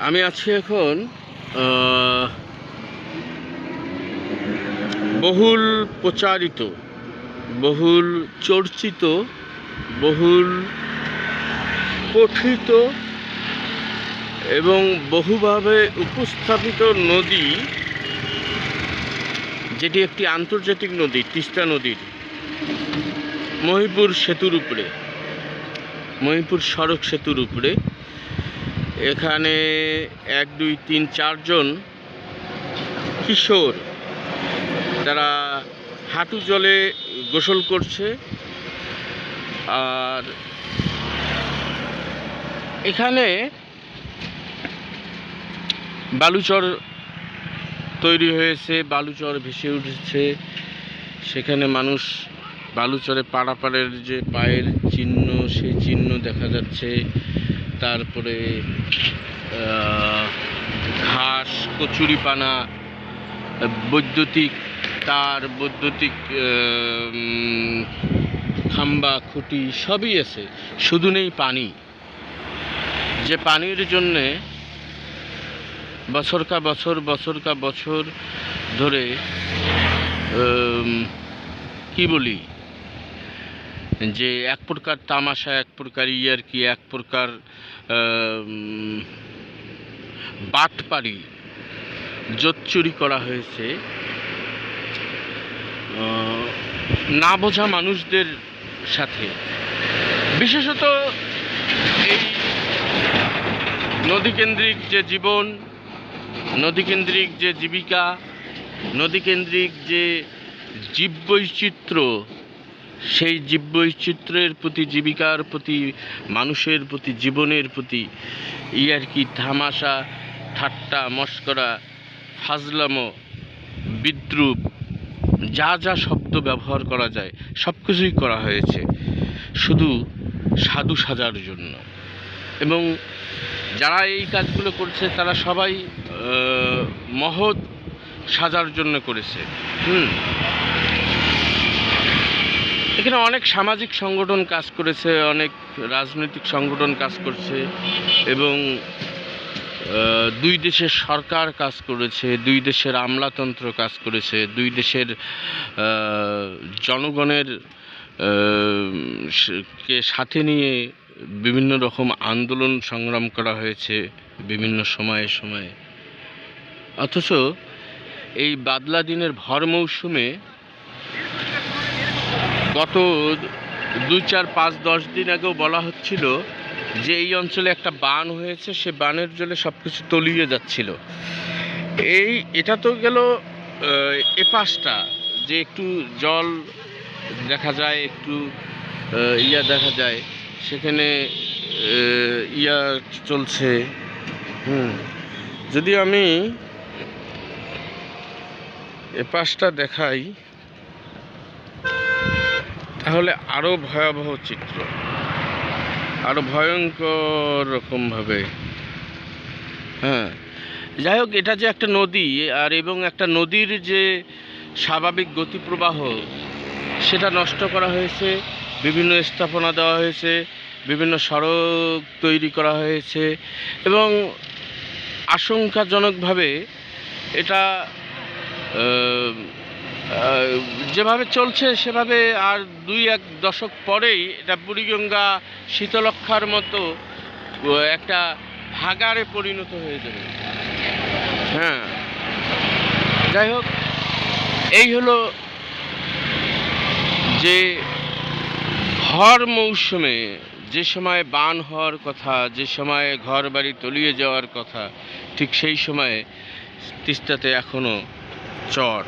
আমি আছি এখন বহুল প্রচারিত, বহুল চর্চিত, বহুল পঠিত এবং বহুভাবে উপস্থাপিত নদী, যেটি একটি আন্তর্জাতিক নদী, তিস্তা নদীর মহিপুর সেতুর উপরে, মহিপুর সড়ক সেতুর উপরে। এখানে 1, 2, 3, 4 জন কিশোর তারা হাঁটু জলে গোসল করছে। আর এখানে বালুচর তৈরি হয়েছে, বালুচর ভেসে উঠেছে। সেখানে মানুষ বালুচরে পারাপারের যে পায়ের চিহ্ন, সেই চিহ্ন দেখা যাচ্ছে। তারপরে ঘাস, কচুরিপানা, বৈদ্যুতিক তার, বৈদ্যুতিক খাম্বা, খুঁটি সবই আছে, শুধু নেই পানি। যে পানির জন্যে বছর ধরে কি বলি, যে এক প্রকার তামাশা, এক প্রকার ইয়ার্কি, এক প্রকার বাটপাড়ি, জোচ্চুরি করা হয়েছে না বোঝা মানুষদের সাথে। বিশেষত এই নদীকেন্দ্রিক যে জীবন, নদীকেন্দ্রিক যে জীবিকা, নদীকেন্দ্রিক যে জীববৈচিত্র্য, সেই জীববৈচিত্র্যের প্রতি, জীবিকার প্রতি, মানুষের প্রতি, জীবনের প্রতি ইয়ার্কি, তামাশা, ঠাট্টা, মশকরা, ফাজলামো, বিদ্রূপ, যা যা শব্দ ব্যবহার করা যায় সব কিছুই করা হয়েছে শুধু সাধু সাজার জন্য। এবং যারা এই কাজগুলো করছে তারা সবাই মহৎ সাজার জন্য করেছে। এখানে অনেক সামাজিক সংগঠন কাজ করেছে, অনেক রাজনৈতিক সংগঠন কাজ করছে, এবং 2 দেশের সরকার কাজ করেছে, 2 দেশের আমলাতন্ত্র কাজ করেছে, 2 দেশের জনগণের কে সাথে নিয়ে বিভিন্ন রকম আন্দোলন সংগ্রাম করা হয়েছে বিভিন্ন সময়ে। অথচ এই বাদলা দিনের ভর মৌসুমে গত 2, 4, 5, 10 দিন আগেও বলা হচ্ছিল যে এই অঞ্চলে একটা বান হয়েছে, সে বানের জলে সব কিছু তলিয়ে যাচ্ছিল। এটা তো গেল এপাশটা, যে একটু জল দেখা যায়, একটু দেখা যায়, সেখানে চলছে। যদি আমি এপাশটা দেখাই তাহলে আরো ভয়াবহ চিত্র, আরো ভয়ঙ্কর রকমভাবে। যাই হোক, এটা যে একটা নদী, আর এবং একটা নদীর যে স্বাভাবিক গতিপ্রবাহ, সেটা নষ্ট করা হয়েছে, বিভিন্ন স্থাপনা দেওয়া হয়েছে, বিভিন্ন সড়ক তৈরি করা হয়েছে, এবং আশঙ্কাজনকভাবে এটা যেভাবে চলছে সেভাবে আর 2-1 দশক পরেই এটা বুড়িগঙ্গা শীতলক্ষার মতো একটা ভাগাড়ে পরিণত হয়ে যাবে। যাই হোক, এই হলো যে ভর মৌসুমে যে সময় বান হওয়ার কথা, যে সময় ঘর বাড়ি তলিয়ে যাওয়ার কথা, ঠিক সেই সময়ে তিস্তাতে এখনো চর।